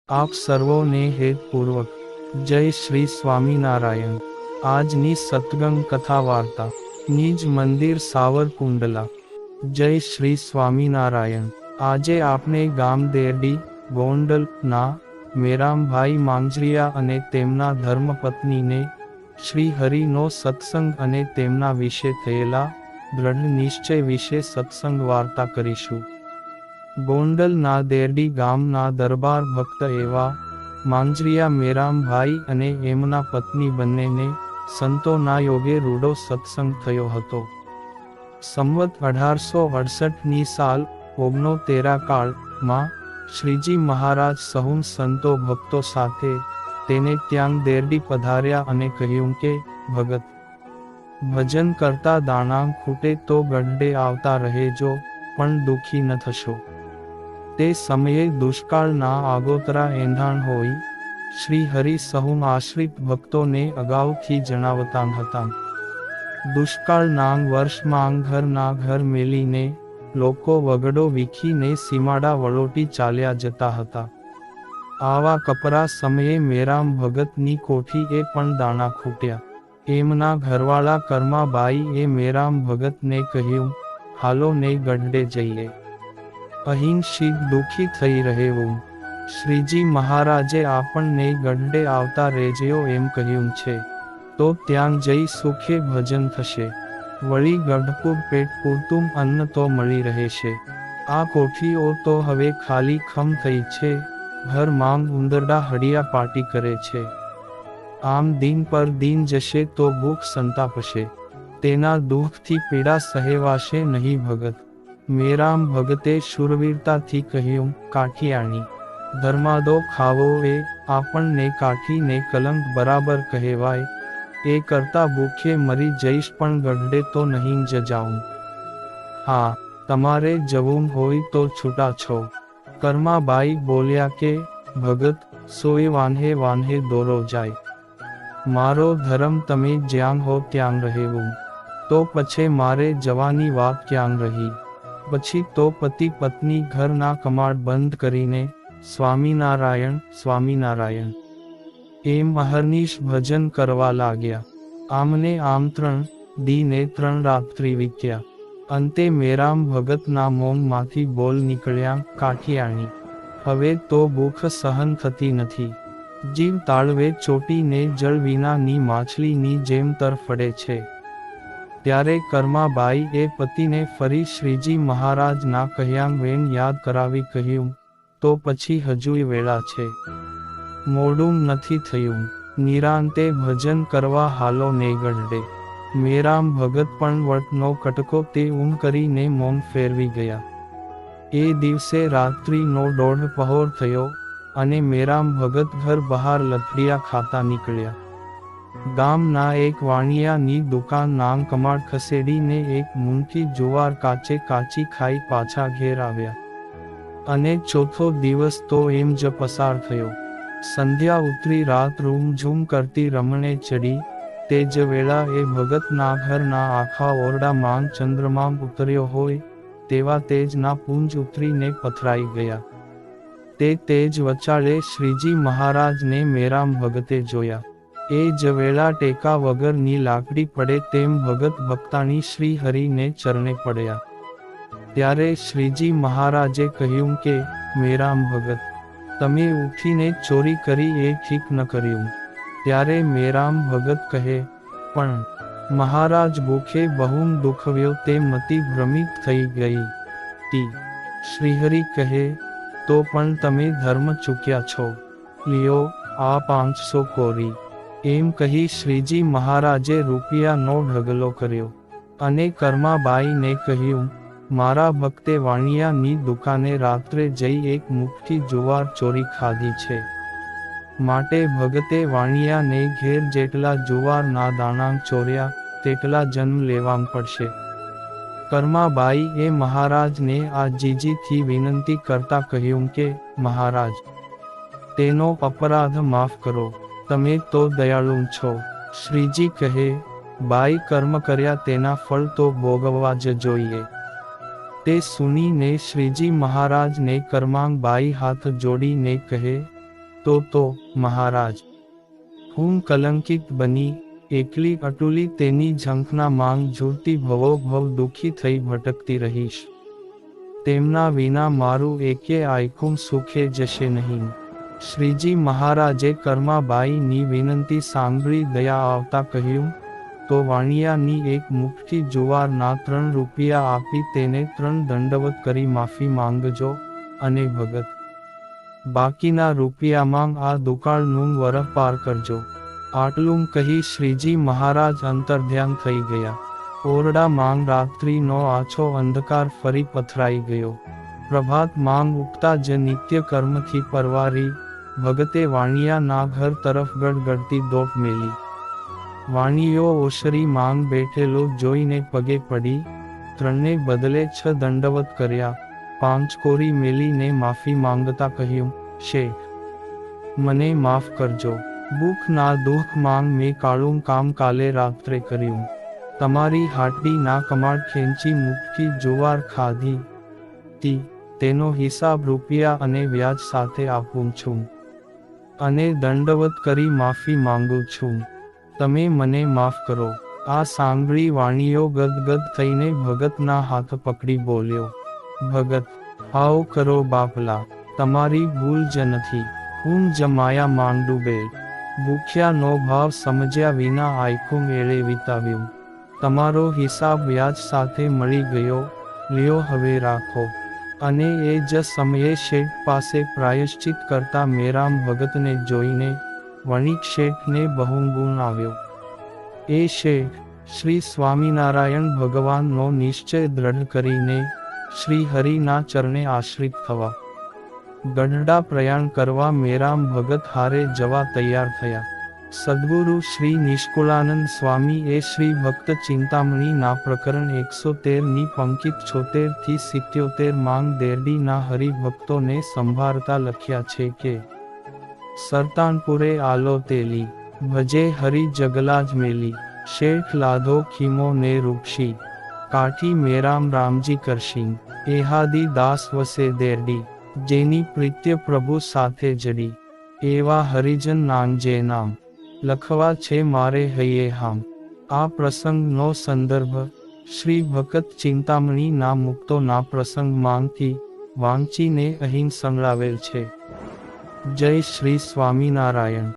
આપ સર્વોને હેતપૂર્વક જય શ્રી સ્વામિનારાયણ। આજની સત્સંગ કથા વાર્તા નિજ મંદિર સાવરકુંડલા। જય શ્રી સ્વામિનારાયણ। આજે આપણે ગામ દેરડી ગોંડલ ના મેરામભાઈ માંજરિયા અને તેમના ધર્મપત્નીને શ્રી હરિનો સત્સંગ અને તેમના વિશે થયેલા દ્રઢ નિશ્ચય વિશે સત્સંગ વાર્તા કરીશું। ગોંડલ ના દેરડી ગામના દરબાર ભક્ત એવા માંજરિયા મેરામભાઈ અને એમના પત્ની બંનેને સંતોના યોગે રૂડો સત્સંગ થયો હતો। સંવત 1868ની સાલ 69 કાળમાં શ્રીજી મહારાજ સહુ સંતો ભક્તો સાથે તેને ત્યાં દેરડી પધાર્યા અને કહ્યું કે ભગત, ભજન કરતા દાણા ખૂટે તો ગઢડે આવતા રહેજો, પણ દુઃખી ન થશો। તે સમયે દુષ્કાળના આગોતરા એંધાણ હોય। શ્રી હરિ સહુ આશ્રિત ભક્તોને અગાઉથી જણાવતા હતા। દુષ્કાળના વર્ષમાં ઘરના ઘર મેલીને લોકો વગડો વીખીને સીમાડા વળોટી ચાલ્યા જતા હતા। આવા કપરા સમયે મેરામ ભગતની કોઠીએ પણ દાણા ખૂટ્યા। એમના ઘરવાળા કર્માબાઈ એ મેરામ ભગતને કહ્યું, હાલો ને ગઢડે જઈએ, અહીં શીત દુઃખી થઈ રહેવું। શ્રીજી મહારાજે આપણને ગઢડે આવતા રહેજો એમ કહ્યું છે, તો ત્યાં જઈ સુખે ભજન થશે, વળી ગઢપુર પેટ પૂરતું અન્ન તો મળી રહેશે। આ કોઠીઓ તો હવે ખાલી ખમ થઈ છે, ઘર માંગ ઉંદરડા હડિયા પાટી કરે છે। આમ દિન પર દિન જશે તો ભૂખ સંતાપશે, તેના દુઃખથી પીડા સહેવાશે નહીં ભગત। મેરામ ભગતે શૂરવીરતાથી કહ્યું, કાઠિયાણી, ધર્માદો ખાવો એ આપણને કાઠીને કલંક બરાબર કહેવાય। એ કરતા ભૂખે મરી જઈશ પણ ગઢડે તો નહીં જ જાઉં। હા, તમારે જવું હોય તો છૂટા છો। કર્માબાઈ બોલ્યા કે ભગત, સોય વાન્હે વાન્હે દોરો જાય। મારો ધર્મ તમે જ્યાં હો ત્યાં રહેવું, તો પછી મારે જવાની વાત ક્યાં રહી। પછી તો પતિ પત્ની ઘરના કમાડ બંધ કરીને સ્વામિનારાયણ સ્વામિનારાયણ એમ અહર્નિશ ભજન કરવા લાગ્યા। આમને આમ 3 દી ને 3 રાત્રિ વીત્યા। અંતે મેરામ ભગતના મોંમાંથી બોલ નીકળ્યા, કાઠિયાણી, હવે તો ભૂખ સહન થતી નથી। જીવ તાળવે ચોટીને જળ વિનાની માછલીની જેમ તરફડે છે। ત્યારે કર્માબાઈ એ પતિને ફરી શ્રીજી મહારાજના કહ્યાં વેણ યાદ કરાવી કહ્યું, તો પછી હજુય વેળા છે, મોડું નથી થયું, નિરાંતે ભજન કરવા હાલો ને ગઢડે। મેરામ ભગત પણ વટનો કટકો તે કરીને મૌન ફેરવી ગયા। એ દિવસે રાત્રિનો 1:30 પહોર થયો અને મેરામ ભગત ઘર બહાર લથડિયા ખાતા નીકળ્યા। ગામના એક વાણિયાની દુકાન નામ કમાડ ખસેડીને એક મૂંઠી જુવાર કાચે કાચી ખાઈ પાછા ઘેર આવ્યા। અને ચોથો દિવસ તો એમ જ પસાર થયો। સંધ્યા ઉતરી, રાત રૂમઝૂમ કરતી રમણે ચડી। તે જ વેળા એ ભગતના ઘરના આખા ઓરડામાં ચંદ્રમામ ઉતર્યો હોય તેવા તેજના પુંજ ઉતરીને પથરાઈ ગયા। તે તેજ વચાળે શ્રીજી મહારાજને મેરામ ભગતે જોયા। એ જ વેળા ટેકા વગરની લાકડી પડે તેમ ભગત ભક્તાણી શ્રી હરિને ચરણે પડ્યા। ત્યારે શ્રીજી મહારાજે કહ્યું કે મેરામ ભગત, તમે ઉઠીને ચોરી કરી એ ઠીક ન કર્યું। ત્યારે મેરામ ભગત કહે, પણ મહારાજ ભૂખે બહુ દુખવ્યો તે મતિ ભ્રમિત થઈ ગઈ તી। શ્રીહરિ કહે, તો પણ તમે ધર્મ ચૂક્યા છો, લ્યો આ 500 કોરી। એમ કહી શ્રીજી મહારાજે રૂપિયાનો ઢગલો કર્યો અને કર્માબાઈને કહ્યું, મારા ભક્તે વાણિયાની દુકાને રાત્રે જઈ એક મુઠ્ઠી જુવાર ચોરી ખાધી છે, માટે ભગતે વાણિયાને ઘેર જેટલા જુવારના દાણા ચોર્યા તેટલા જન્મ લેવા પડશે। કર્માબાઈ એ મહારાજને આ જીજીથી વિનંતી કરતા કહ્યું કે મહારાજ, તેનો અપરાધ માફ કરો, તમે તો દયાળુ છો। શ્રીજી કહે, બાઈ કર્મ કર્યા તેના ફળ તો ભોગવવા જ જોઈએ। તે સુનીને શ્રીજી મહારાજને કર્માંગ બાઈ હાથ જોડીને કહે, તો મહારાજ, હું કલંકિત બની એકલી અટુલી તેની ઝંખના માંગ ઝૂરતી ભવોભવ દુઃખી થઈ ભટકતી રહીશ. તેમના વિના મારું એકે આયખું સુખે જશે નહીં. શ્રીજી મહારાજે કર્માબાઈની વિનંતી સાંભળી દયા આવતા કહ્યું, તો વાણિયાની એક મુઠ્ઠી જુવારના 3 રૂપિયા આપી તેને 3 દંડવત કરી માફી માંગજો, અને ભગત, બાકીના રૂપિયામાં આ દુકાળનું વરહ પાર કરજો. આટલું કહી શ્રીજી મહારાજ અંતર્ધ્યાન થઈ ગયા. ઓરડા માંગ રાત્રિનો આછો અંધકાર ફરી પથરાઈ ગયો. પ્રભાત માંગ ઉઠતા જ નિત્ય કર્મથી પરવારી ભગતે વાણિયાના ઘર તરફ ગડગડતી દોટ મેલી. વાણિયો ઓશરી માંગ બેઠેલો જોઈને પગે પડી 3ને બદલે 6 દંડવત કર્યા. 5 કોરી મેલીને માફી માંગતા કહ્યું, શેઠ, મને માફ કરજો. ભૂખના દુઃખ માંગ મેં કાળું કામ કાલે રાત્રે કર્યું. તમારી હાટડીના કમાડ ખેંચી મુઠ્ઠી જુવાર ખાધી તેનો હિસાબ રૂપિયા અને વ્યાજ સાથે આપું છું, અને દંડવત કરી માફી માંગુ છું. તમે મને માફ કરો. આ સાંભળી વાણિયો ગદગદ થઈને ભગતના હાથ પકડી બોલ્યો, ભગત, આવો કરો બાપલા, તમારી ભૂલ જ નથી. હું જમાયા માંડું બેલ. ભૂખ્યાનો ભાવ સમજ્યા વિના આયખું એળે વિતાવ્યું. તમારો હિસાબ વ્યાજ સાથે મળી ગયો, લ્યો હવે રાખો. અને એ જ સમયે શેઠ પાસે પ્રાયશ્ચિત કરતા મેરામ ભગતને જોઈને વણિક શેઠને બહુ ગુણ આવ્યો. એ શેઠ શ્રી સ્વામિનારાયણ ભગવાનનો નિશ્ચય દ્રઢ કરીને શ્રી હરિના ચરણે આશ્રિત થવા ગઢડા પ્રયાણ કરવા મેરામ ભગત હારે જવા તૈયાર થયા. સદ્ગુરુ શ્રી નિષ્કુળાનંદ સ્વામી એ શ્રી ભક્ત ચિંતામણી ના પ્રકરણ 113ની પંક્તિ 76 થી 77 માંગ દેરડીના હરિભક્તોને સંભાળતા લખ્યા છે કે, સરતાનપુરે આલો તેલી, ભજે હરિ જગલાજ મેલી, શેઠ લાધો ખીમો ને રૂપશી, કાઠી મેરામ રામજી કરશી, એહાદી દાસ વસે દેરડી, જેની પ્રીત્ય પ્રભુ સાથે જડી, એવા હરિજન નાંજે નામ, લખવા છે મારે હૈયે હામ. આ પ્રસંગનો સંદર્ભ શ્રી ભગત ચિંતામણી ના મુક્તોના પ્રસંગ માંગથી વાંચીને અહીં સંભળાવેલ છે. જય શ્રી સ્વામિનારાયણ.